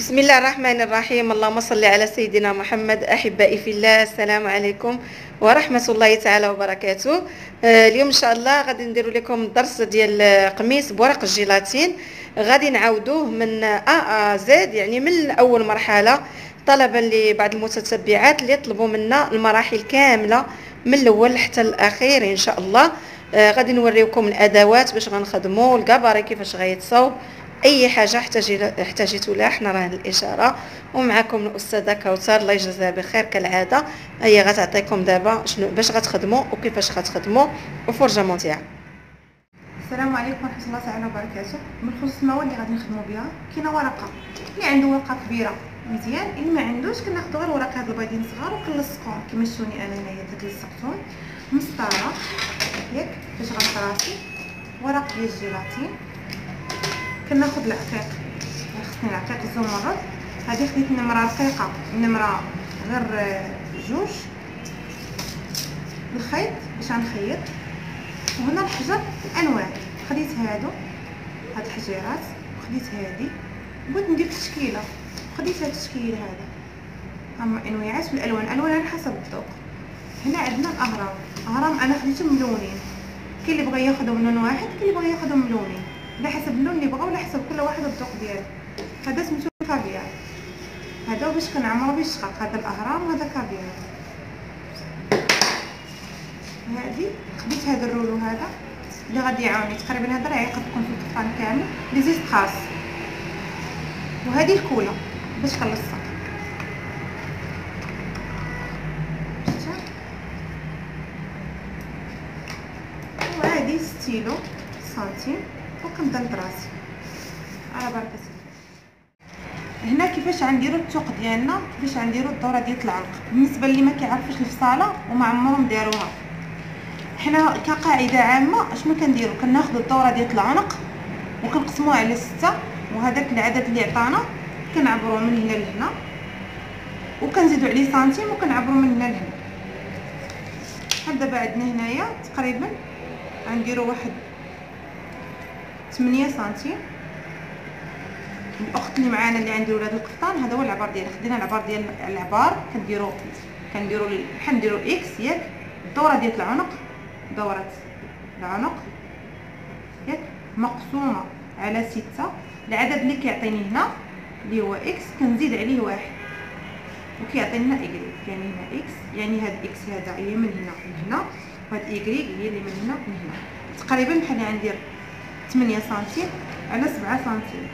بسم الله الرحمن الرحيم. اللهم صل على سيدنا محمد. احبائي في الله، السلام عليكم ورحمه الله تعالى وبركاته. اليوم ان شاء الله غادي نديروا لكم درس ديال قميص بورق الجيلاتين. غادي نعاودوه من ا زد، يعني من اول مرحله، طلبا لبعض المتتبعات اللي يطلبوا منا المراحل كامله من الاول حتى الاخير ان شاء الله. غادي نوريكم الادوات باش غنخدموا، الكباري كيفاش غيتصاوب، اي حاجه احتاجيتوا لها حنا راه الاشاره. ومعكم الاستاذه كوثر، الله يجزاها بخير كالعاده. هي غتعطيكم دابا شنو باش غتخدموا وكيفاش غتخدموا وفرجه ممتعه. السلام عليكم ورحمه الله تعالى وبركاته. بالخصوص المواد اللي غادي نخدموا بها، كاينه ورقه اللي عنده ورقه كبيره مزيان، اللي ما عندوش كناخذوا غير ورقه هاد البيضين صغار وكنلصقوهم كما شفتوني انا هنايا لصقتهم. مسطره ياك باش غنطراسي، ورق ديال الجيلاتين، كناخذ العقيق، خصني العقيق زوج مرات. هذه خديت النمره رقيقه، النمره غير جوج، الخيط باش غنخيط. وهنا الحجر انواع، خديت هاد الحجيرات وخديت هادي، بغيت ندير تشكيله خديت هاد التشكيل هذا. هما انواعات بالالوان، الالوان على حسب الذوق. هنا عندنا الاهرام انا خديتهم ملونين، كاين اللي بغى ياخذهم لون واحد، كاين اللي بغى ياخذهم ملونين، على حسب اللون اللي بغاو، على حسب كل واحد الذوق ديالو. هذا سميتو كافيار، هذا باش كنعمرو به الشقق، هذا الاهرام وهذا كافيار. هذه خديت هذا الرولو هذا اللي غادي يعاوني تقريبا، هذا راه يقدكم في الكفان كامل لي زيست خاص. وهذه الكوله باش كنلصق، وهذه ستيلو سنتيم وكنبدا نطراسي على بركه الله. هنا كيفاش غنديروا التوق ديالنا، كيفاش غنديروا الدوره ديال العنق. بالنسبه اللي ما كيعرفوش الفصاله وما عمرهم داروها، حنا كقاعده عامه شنو كنديروا؟ كناخذوا الدوره ديال العنق وكنقسموها على 6، وهذاك العدد اللي عطانا كنعبروا من هنا لهنا، وكنزيدوا عليه سنتيم وكنعبروا من هنا لهنا. بحال دابا عندنا هنايا تقريبا غنديروا واحد 8 سنتيم. الاخت اللي معانا اللي غنديروا لهذا القفطان، هذا هو العبار ديالو، خدينا العبار ديال العبار كنديروا بحال نديروا اكس ياك، الدوره ديال العنق، دوره العنق ياك مقسومه على 6، العدد اللي كيعطيني هنا اللي هو اكس كنزيد عليه واحد وكيعطينا هنا ايكغيك. يعني هنا اكس يعني هاد اكس هذا هي من هنا لهنا، وهاد ايكغيك هي اللي من هنا لهنا. تقريبا بحال غندير 8 سنتيم على 7 سنتيم.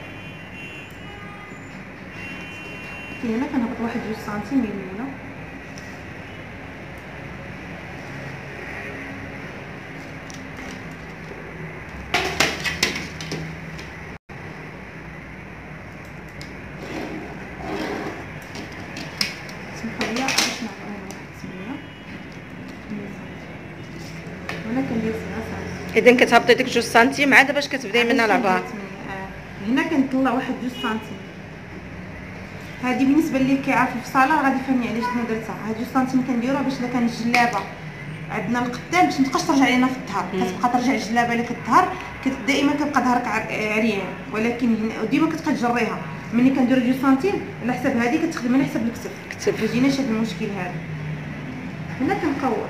هنا كنهبط واحد 2 سنتيم يمينه، سمحوا لي باش نعطيو واحد 8 هنا كندير 7 سنتيم. اذا كتهبطي ديك 2 سنتيم عاد باش كتبداي منها العبار. هنا كنطلع واحد 2 سنتيم. هذه بالنسبه اللي كيعرف الفصاله غادي يفهمني علاش انا درتها. هاد 2 سنتيم كنديروها باش الا كانت الجلابه عندنا القدام باش متبقاش ترجع لينا في الظهر، كتبقى ترجع الجلابه لك الظهر، دائما كتبقى ظهرك عريان، ولكن ديما كتبقى تجريها. ملي كنديروا 2 سنتيم على حساب هذه كتخدم على حساب الكتف، ما يجيناش هذا المشكل هذا. هنا كنقور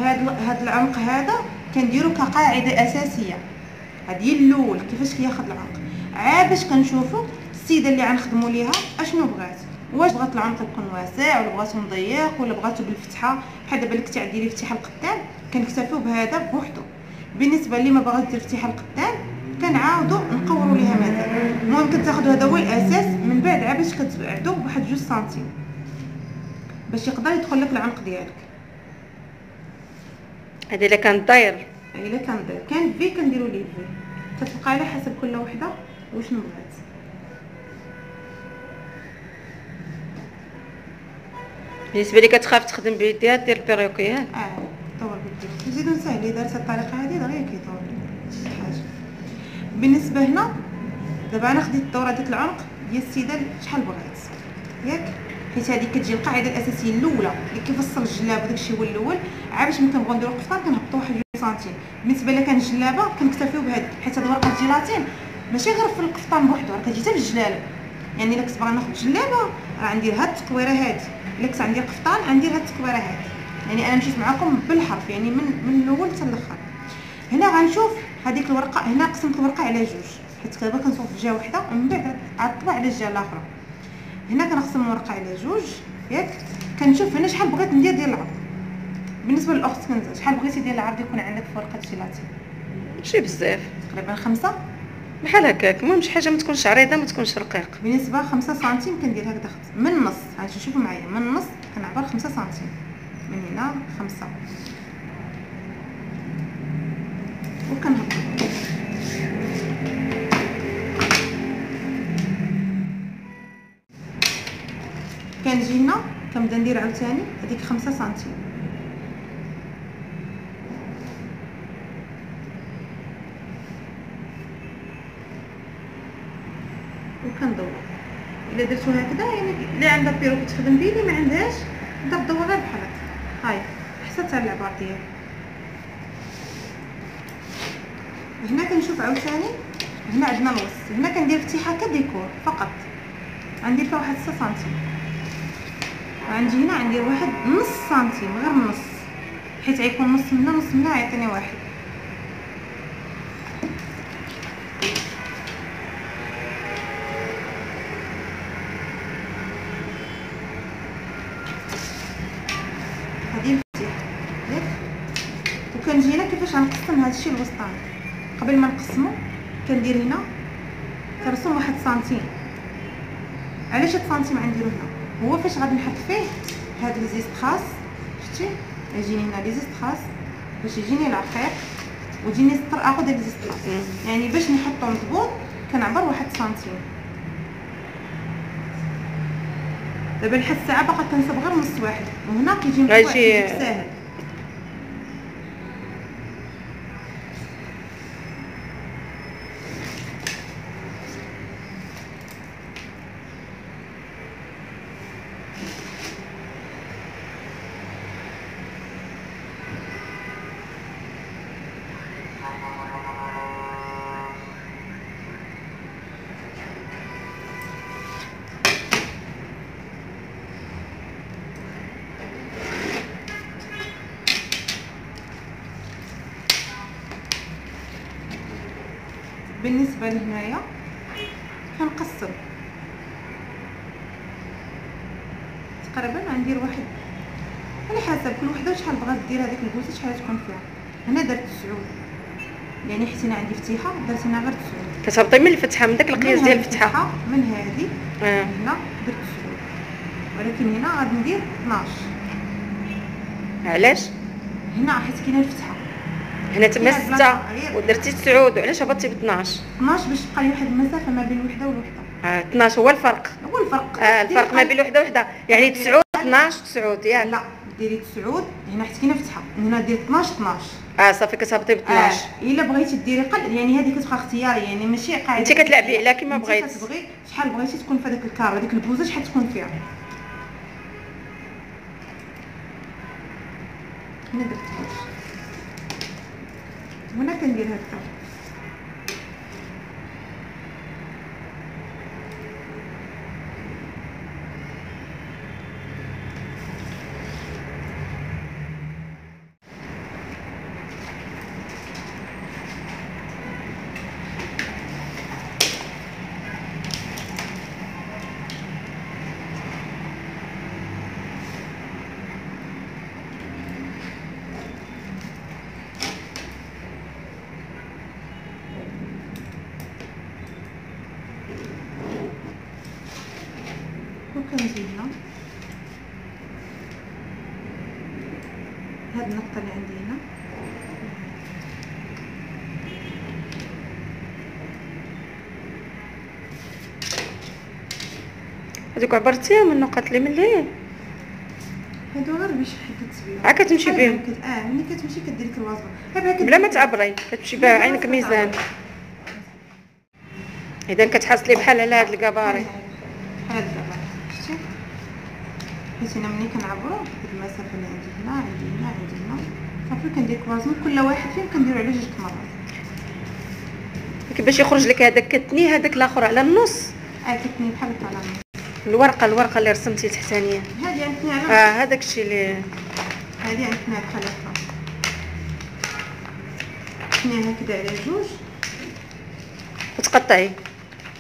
هاد العنق هذا كنديرو كقاعده اساسيه. هذه هي الاول كيفاش كياخذ العنق، عاد باش كنشوفوا السيده اللي غنخدموا ليها اشنو بغات، واش بغات العنق يكون واسع ولا بغاتو مضيق ولا بغاتو بالفتحه. بحال دابا اللي كنتي ديري فتيحه القدام كنكتفيو بهذا بوحدو. بالنسبه اللي ما باغاش دير فتيحه القدام كنعاودوا نقوروا ليها مازال. المهم كتاخذوا هذا هو الاساس، من بعد عاد باش كتبعدوا بواحد 2 سنتيم باش يقدر يدخل لك العنق ديالك. هذه الا كان داير، الا كان داير كان في كنديروا ليه في، كتبقى على حسب كل وحده وشنو بغات. بالنسبه لي كتخاف تخدم بيديها دير بيروكيات. طور بيديك نزيدو نسهل. الا درت الطريقه هذه دغيا كيطول شي حاجه. بالنسبه هنا دابا انا خديت الدوره ديال العنق ديال السيده شحال بغات ياك، حيت هذه كتجي القاعده الاساسيه الاولى اللي كيفصل الجلاب وداكشي هو الاول. عاد باش ملي كنبغيو نديرو القفطان كنهبطو واحد 2 سنتيم. بالنسبه الا كان الجلابه كنكتفيو بهذه، حيت هاد ورقه الجيلاتين ماشي غير في القفطان بوحدو، راه كتجي حتى في الجلالب. يعني الا كنت باغا ناخد جلابه راه غندير هاد التكويره هادي، الا كنت غندير قفطان غندير هاد التكويره هادي. يعني انا مشيت معكم بالحرف، يعني من الاول حتى الاخر. هنا غنشوف هذيك الورقه، هنا قسمت الورقه على جوج حيت دابا كنصوب في جهه وحده ومن بعد عاد طبع على الجهه الاخرى. هنا كنقسم الورقه على جوج ياك. كنشوف هنا شحال بغيت ندير ديال العرض. بالنسبه للاخت كنت شحال بغيتي ديال العرض يكون عندك في ورقه الجيلاتين؟ ماشي بزاف، تقريبا 5 بحال هكاك. المهم شي حاجه ما تكونش عريضه ما تكونش رقيق. بالنسبه 5 سنتيم كندير هكذا من النص. شوفوا معايا من النص كنعبر 5 سنتيم من هنا 5 وكنهبط. كنجي هنا كنبدا ندير عاوتاني هذيك 5 سنتيم وكندور. الا درتو هكذا يعني اللي عندها بيرو كتخدم بيه، اللي ما عندهاش تبدا تدور غير بحال هكا. هاي حتى تاع العبار ديالي. هنا كنشوف عاوتاني هنا عندنا الوسط، هنا كندير فتيحه كديكور فقط، غندير فيها واحد 6 سنتيم. وعندي هنا غندير واحد نص سنتيم غير نص، حيت غيكون نص منها نص منها غيعطيني واحد. هذه الفتيحه ياك. وكنجي هنا كيفاش غنقسم هذا الشيء الوسطاني. قبل ما نقسمو كندير هنا كنرسم واحد سنتيم. علاش هاد سنتيم غنديرو هنا؟ هو فاش غادي نحط فيه هاد لي زيستراس، شفتي يجيني هنا لي زيستراس باش يجيني العقيق ويجيني سطر اخر ديال لي زيستراس. يعني باش نحطو مضبوط كنعبر واحد سنتيم. دابا لحد الساعه باقا كنصب غير نص واحد، وهنا كيجي مطبوع كيجي ساهل. بالنسبه لهنايا كنقسم تقريبا غندير واحد على حسب كل وحده شحال بغات دير هذيك البوزه شحال تكون فيها. هنا درت 9 يعني حيت انا عندي فتيحه درت هنا غير 9. كتهبطي من الفتحه من داك القياس ديال الفتحه من هذه هنا درت 9 ولكن هنا غادي ندير 12. علاش؟ هنا حيت كاينه الفتحه هنا تما 6 ودرتي 9 وعلاش هبطتي ب 12 باش تبقى لي واحد المسافه ما بين الوحده والوحده. 12 هو الفرق. الفرق ما بين الوحده وحده يعني 9 12 9 ياك. لا ديري 9 هنا حيت كاينه فتحه، هنا دير 12 صافي كتهبطي ب 12. الا بغيتي ديري قل يعني هذه كتبقى اختياري، يعني ماشي قاعده انت كتلعبي عليها كيما بغيتي. كتبغي شحال بغيتي تكون في هذاك الكار، هذيك البوزه شحال تكون فيها. هنا درت هنا كندير هكا. وكنجي هنا هاد النقطه اللي عندي هنا هذوك عبرتيهم من النقط اللي من الهين. هادو غير باش حددت بهم عا كتمشي بهم. ملي كتمشي كدير لك الوصفه بلا ما تعبري كتمشي بها عينك ميزان. اذا كتحصلي بحال على هاد الكباري بحال هاد الكباري شتي. حيت هنا ملي كنعبرو هاد المسافه اللي عندي هنا عندي هنا عندي هنا صافي كندير كوازون كل واحد فيهم كنديرو على 2 مرات. باش يخرج لك هذاك كتني، هذاك الاخر على النص. كتني بحال هكا على النص. الورقه اللي رسمتي تحتانيه هذه عندنا على هذاك الشيء اللي هذه عندنا بحال هكا، تنيها هكذا على جوج وتقطعي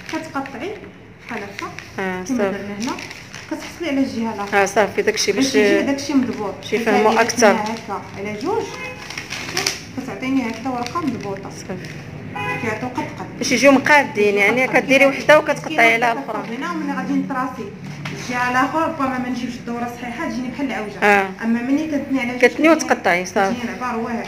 كتقطعي بحال هكا كما صافي. درنا هنا كتحصلي على الجهه الاخرى صافي داكشي باش يجي داكشي مضبوط باش يفهموا اكثر. هكا على جوج كتعطيني هكذا ورقه مضبوطه صافي كيعطيو قد باش يجيو مقادين، يعني كديري وحده وكتقطعي على الاخرى. هنا وملي غادي نطراسي الجهه الاخرى ربما ما نجيبش الدوره صحيحه تجيني بحال العوجه. اما ملي كتني على كتني وتقطعي صافي تجيني العبار واعر.